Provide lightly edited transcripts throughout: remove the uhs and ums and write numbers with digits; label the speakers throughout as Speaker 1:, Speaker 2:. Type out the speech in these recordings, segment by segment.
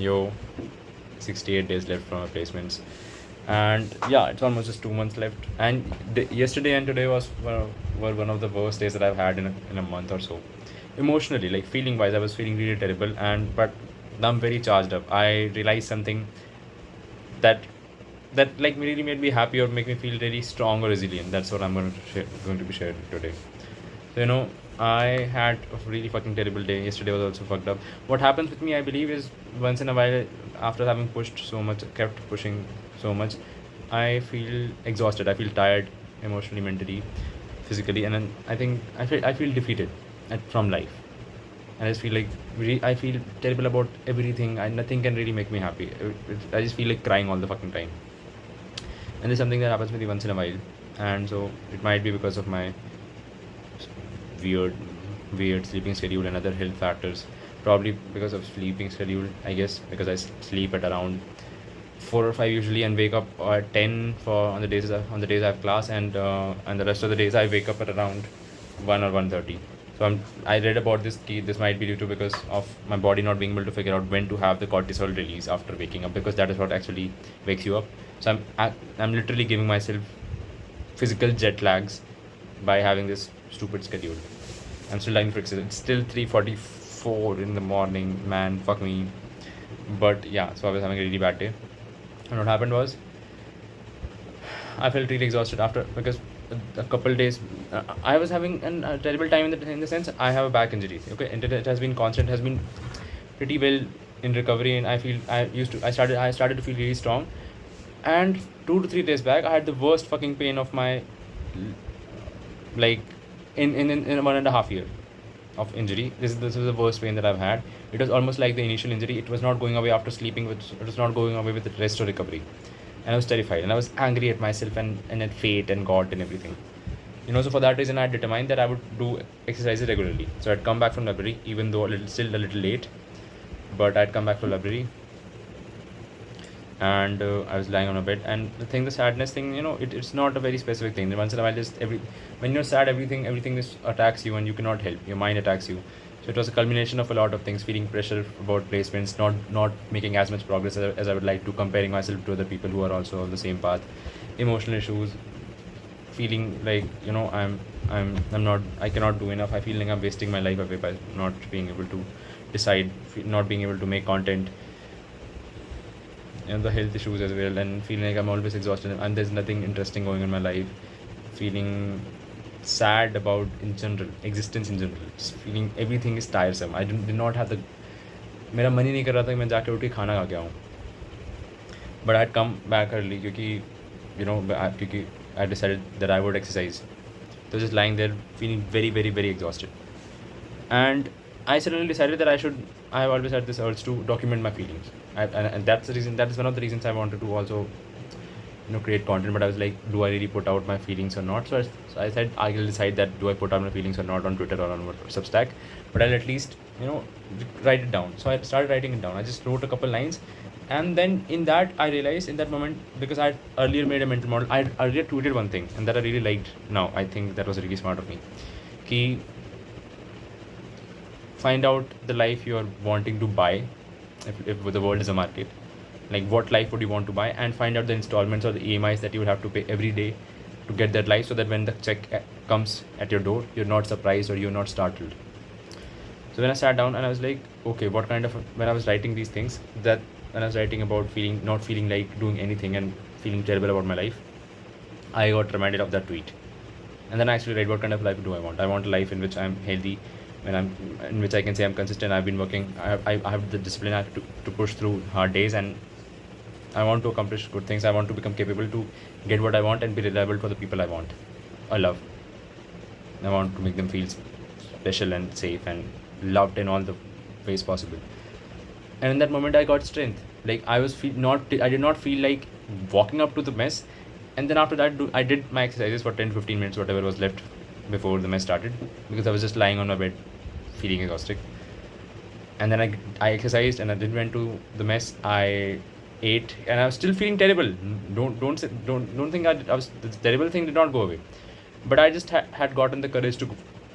Speaker 1: Yo, 68 days left from my placements. And yeah, it's almost just 2 months left. And yesterday and today were one of the worst days that I've had in a month or so. Emotionally, like feeling wise, I was feeling really terrible. But I'm very charged up. I realized something that like really made me happy or make me feel really strong or resilient. That's what I'm going to be sharing today. So I had a really fucking terrible day. Yesterday was also fucked up. What happens with me, I believe, is once in a while, after having pushed so much, kept pushing so much, I feel exhausted. I feel tired, emotionally, mentally, physically, and then I feel defeated from life. And I just feel like I feel terrible about everything. Nothing can really make me happy. I just feel like crying all the fucking time. And it's something that happens with me once in a while. And so it might be because of my weird weird sleeping schedule and other health factors. Probably because of sleeping schedule, I guess, because I sleep at around 4 or 5 usually and wake up at 10 for on the days I have class, and the rest of the days I wake up at around 1 or 1:30. So I read about this key. This might be due to because of my body not being able to figure out when to have the cortisol release after waking up, because that is what actually wakes you up. So I'm literally giving myself physical jet lags by having this stupid schedule. I'm still dying for exercise. It's still 3:44 in the morning, man. Fuck me. But yeah, so I was having a really bad day. And what happened was, I felt really exhausted after, because a couple days I was having a terrible time in the sense I have a back injury. Okay, and it has been constant, has been pretty well in recovery, and I started to feel really strong. And 2 to 3 days back, I had the worst fucking pain of my, like, in 1.5 year of injury. This was the worst pain that I've had. It was almost like the initial injury. It was not going away after sleeping. It was not going away with the rest or recovery. And I was terrified. And I was angry at myself and at fate and God and everything. So for that reason, I determined that I would do exercises regularly. So I'd come back from library, even though still a little late. But I'd come back from library, and I was lying on a bed. And the sadness thing, it's not a very specific thing. Once in a while, when you're sad, everything attacks you, and you cannot help. Your mind attacks you. So it was a culmination of a lot of things: feeling pressure about placements, not making as much progress as I would like to, comparing myself to other people who are also on the same path, emotional issues, feeling like I cannot do enough. I feel like I'm wasting my life away by not being able to decide, not being able to make content, and the health issues as well, and feeling like I'm always exhausted and there's nothing interesting going on in my life, feeling sad about in general existence in general, just feeling everything is tiresome. I did not have the मेरा मन ही नहीं कर रहा था कि मैं जाके उठ के खाना खा के आऊँ. But I'd come back early क्योंकि I decided that I would exercise. So just lying there feeling very, very, very exhausted. And I suddenly decided that I have always had this urge to document my feelings. And that's the reason, that is one of the reasons I wanted to also create content. But I was like, do I really put out my feelings or not? So I said, I will decide that do I put out my feelings or not on Twitter or on Substack, but I'll at least write it down. So I started writing it down. I just wrote a couple lines, and then in that I realized in that moment, because I earlier made a mental model, I earlier tweeted one thing and that I really liked. Now I think that was really smart of me. Ki find out the life you are wanting to buy, if the world is a market. Like, what life would you want to buy, and find out the installments or the EMIs that you would have to pay every day to get that life, so that when the check comes at your door, you're not surprised or you're not startled. So when I sat down and I was like, okay, when I was writing these things, that when I was writing about not feeling like doing anything and feeling terrible about my life, I got reminded of that tweet. And then I actually read, what kind of life do I want? I want a life in which I'm healthy, in which I can say I'm consistent. I've been working. I have the discipline to push through hard days, and I want to accomplish good things. I want to become capable to get what I want and be reliable for the people I want or love. I want to make them feel special and safe and loved in all the ways possible. And in that moment, I got strength. Like, I did not feel like walking up to the mess. And then after that, I did my exercises for 10-15 minutes, whatever was left before the mess started, because I was just lying on my bed feeling exhausted. And then I exercised, and I then went to the mess. I ate, and I was still feeling terrible. Don't think I was, the terrible thing did not go away, but I just had gotten the courage to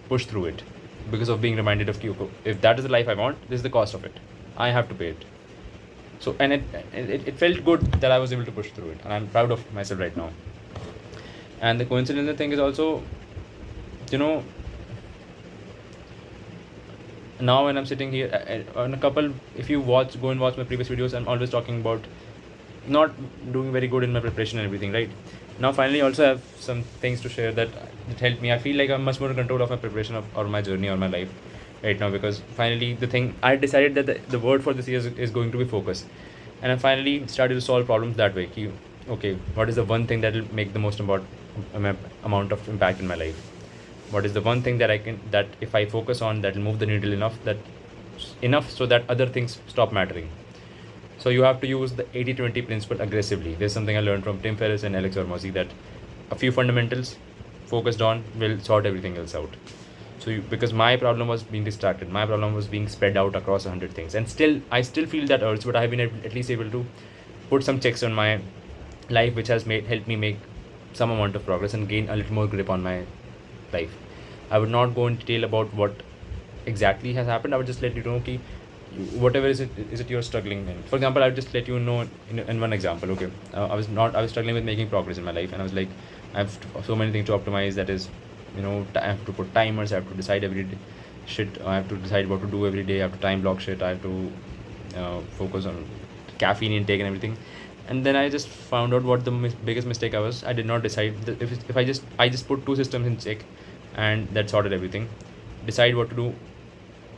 Speaker 1: push through it, because of being reminded of Kyoko. If that is the life I want, this is the cost of it. I have to pay it. So, and it felt good that I was able to push through it, and I'm proud of myself right now. And the coincidental thing is also, you know, now when I'm sitting here on a couple, if you go and watch my previous videos, I'm always talking about not doing very good in my preparation and everything, right? Now finally also have some things to share that helped me. I feel like I'm much more in control of my preparation or my journey or my life right now, because finally the thing I decided that the word for this year is going to be focus. And I finally started to solve problems that way. Okay, what is the one thing that will make the most amount of impact in my life? What is the one thing that if I focus on, that will move the needle enough so that other things stop mattering? So you have to use the 80-20 principle aggressively. There's something I learned from Tim Ferriss and Alex Hormozi, that a few fundamentals focused on will sort everything else out. So because my problem was being distracted, my problem was being spread out across 100 things, and I still feel that urge, but I have been at least able to put some checks on my life, which has helped me make some amount of progress and gain a little more grip on my life. I would not go in detail about what exactly has happened. I would just let you know, okay, whatever is it you're struggling in. For example, I'll just let you know in one example. Okay, I was struggling with making progress in my life, and I was like, I have so many things to optimize. That is, I have to put timers. I have to decide every day shit. I have to decide what to do every day. I have to time block shit. I have to focus on caffeine intake and everything. And then I just found out what the biggest mistake I did not decide. If I just put two systems in check, and that sorted everything. Decide what to do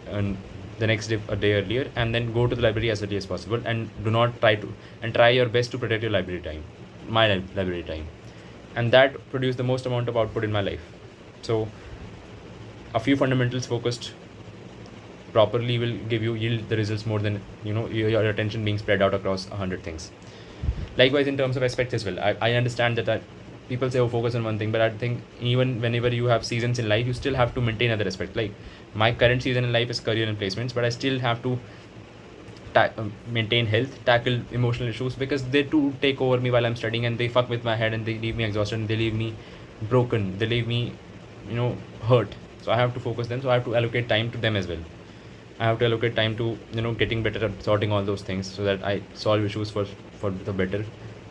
Speaker 1: and the next day, a day earlier, and then go to the library as early as possible, and do not try your best to protect your library time, my library time. And that produced the most amount of output in my life. So a few fundamentals focused properly will yield the results more than your attention being spread out across 100 things. Likewise, in terms of aspects as well, I understand that people say, oh, focus on one thing, but I think even whenever you have seasons in life, you still have to maintain other aspects. Like my current season in life is career and placements, but I still have to maintain health, tackle emotional issues, because they too take over me while I'm studying, and they fuck with my head, and they leave me exhausted, and they leave me broken, they leave me hurt. So I have to focus them, so I have to allocate time to them as well. I have to allocate time to getting better at sorting all those things, so that I solve issues for the better.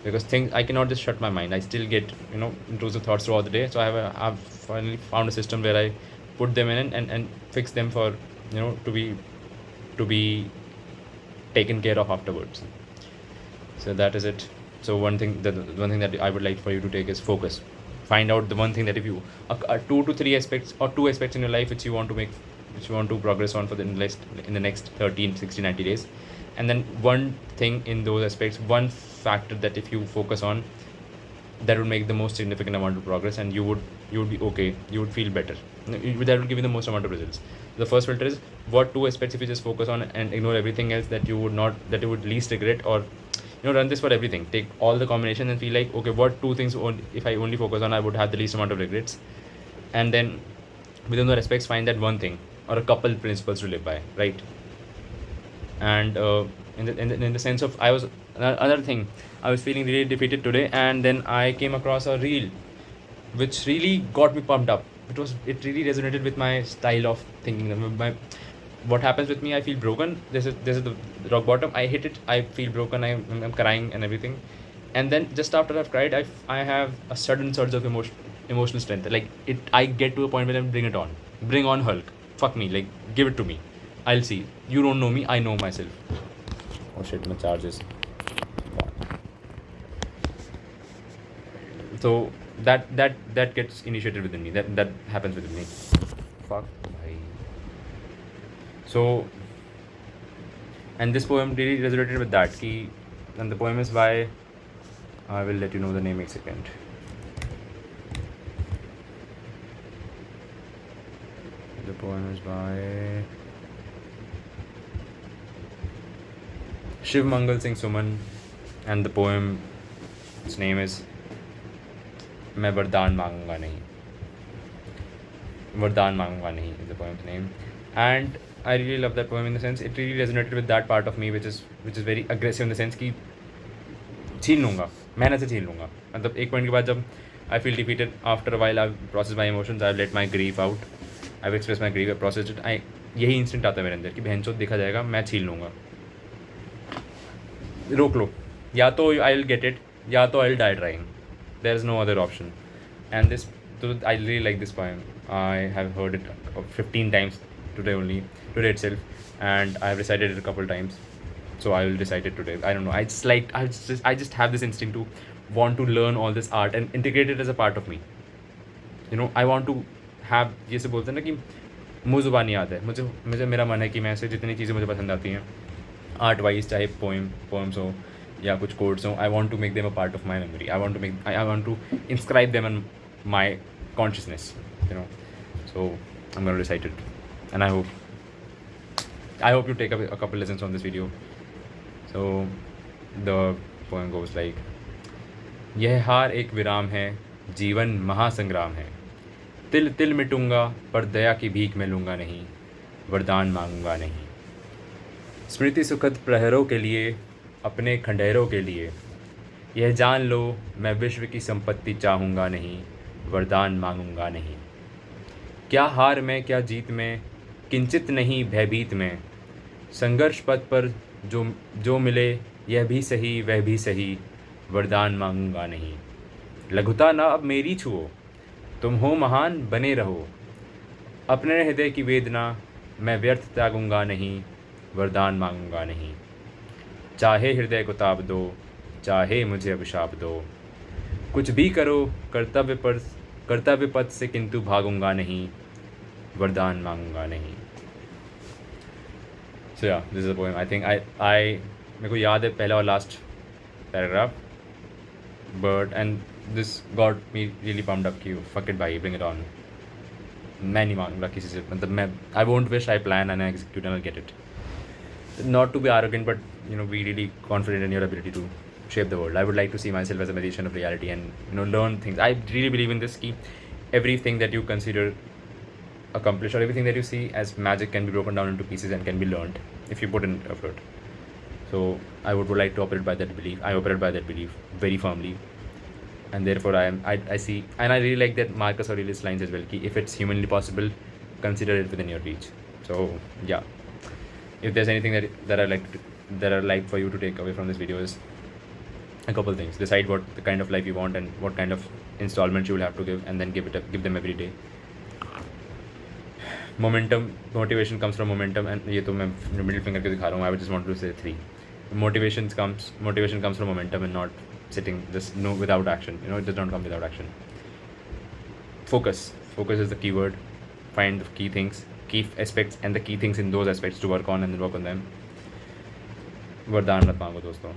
Speaker 1: Because things, I cannot just shut my mind. I still get intrusive thoughts throughout the day. So I've finally found a system where I put them in and fix them for to be taken care of afterwards. So that is it. So one thing that I would like for you to take is focus. Find out the one thing that if you 2 to 3 aspects or 2 aspects in your life which you want to progress on in the next 13, 60, 90 days, and then one thing in those aspects, one factor that if you focus on, that would make the most significant amount of progress, and you would be okay, you would feel better. That will give you the most amount of results. The first filter is what 2 aspects if you just focus on and ignore everything else that you would least regret, or run this for everything. Take all the combinations and feel like, okay, what 2 things if I only focus on, I would have the least amount of regrets. And then within those aspects, find that one thing or a couple principles to live by, right? And in the sense of, I was another thing, I was feeling really defeated today, and then I came across a reel which really got me pumped up. It really resonated with my style of thinking. What happens with me, I feel broken. This is the rock bottom. I hit it, I feel broken, I'm crying and everything. And then just after I've cried, I have a sudden surge of emotional strength. Like I get to a point where I bring on Hulk. Fuck me, like give it to me. I'll see. You don't know me, I know myself. Oh shit, my charge is gone. So that gets initiated within me. That happens within me. Fuck. So, and this poem really resonated with that. And the poem is by, I will let you know the name in a second. The poem is by Shiv Mangal Singh Suman, and the poem's name is मैं वरदान मांगूंगा नहीं. Vardaan Mangunga Nahi is the poem's name. And I really love that poem in the sense it really resonated with that part of me which is very aggressive in the sense कि छीन लूँगा, मेहनत से छीन लूँगा. मतलब एक point के बाद जब I feel defeated, after a while I've processed my emotions, I've let my grief out, I've expressed my grief, I've processed it. यही इंस्टेंट आता है मेरे अंदर कि बहनचोद देखा जाएगा, मैं छीन लूँगा. रोक लो, या तो आई विल गेट इट या तो I will die trying, there is no other option. And this, so I really like this poem. I have heard it 15 times today only, today itself, and I have recited it a couple times. So I will recite it today. I don't know. I just have this instinct to want to learn all this art and integrate it as a part of me. I want to have, जैसे बोलते हैं ना कि मुँह ज़ुबानी याद है, मुझे मुझे मेरा मन है कि मैं ऐसे जितनी चीज़ें मुझे पसंद आती हैं आर्ट वाइज, चाहे पोएम्स हो या कुछ कोड्स हो, I want to make them a part of my memory. I want to inscribe them in my consciousness, so I'm going to recite it, and I hope you take a couple lessons on this video. So the poem goes like, यह हार एक विराम है, जीवन महासंग्राम है, तिल तिल मिटूंगा पर दया की भीख मैं लूँगा नहीं, वरदान मांगूंगा नहीं. स्मृति सुखद प्रहरों के लिए, अपने खंडेरों के लिए, यह जान लो मैं विश्व की संपत्ति चाहूँगा नहीं, वरदान मांगूंगा नहीं. क्या हार में क्या जीत में, किंचित नहीं भयभीत में, संघर्ष पथ पर जो जो मिले यह भी सही वह भी सही, वरदान मांगूंगा नहीं. लघुता ना अब मेरी छुओ, तुम हो महान बने रहो, अपने हृदय की वेदना मैं व्यर्थ त्यागूंगा नहीं, वरदान मांगूंगा नहीं. चाहे हृदय को ताप दो, चाहे मुझे अभिशाप दो, कुछ भी करो कर्तव्य पथ से, किंतु भागूंगा नहीं, वरदान मांगूंगा नहीं. सो या, this is a poem. I think I मेरे को याद है पहला और last paragraph, but and this got me really pumped up कि फक इट भाई, ब्रिंग इट ऑन. मैं नहीं मांगूंगा किसी से, मतलब मैं I won't wish, I plan and I execute and I get it. Not to be arrogant, but be really confident in your ability to shape the world. I would like to see myself as a magician of reality and learn things. I really believe in this key. Everything that you consider accomplished, or everything that you see as magic, can be broken down into pieces and can be learned if you put in effort. So I would like to operate by that belief. I operate by that belief very firmly, and therefore I see, and I really like that Marcus Aurelius lines as well. Ki if it's humanly possible, consider it within your reach. So yeah. If there's anything that I'd like for you to take away from this video is a couple things. Decide what the kind of life you want and what kind of installments you will have to give, and then give them every day. Motivation comes from momentum, and ये तो मैं middle finger के दिखा रहा हूँ. I just want to say 3. Motivation comes from momentum and not sitting just without action. It does not come without action. Focus is the key word. Find the key things, key aspects, and the key things in those aspects to work on, and then work on them. वरदान मत मांगो दोस्तों.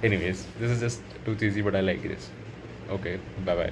Speaker 1: Anyways, this is just too cheesy, but I like this. Okay, bye bye.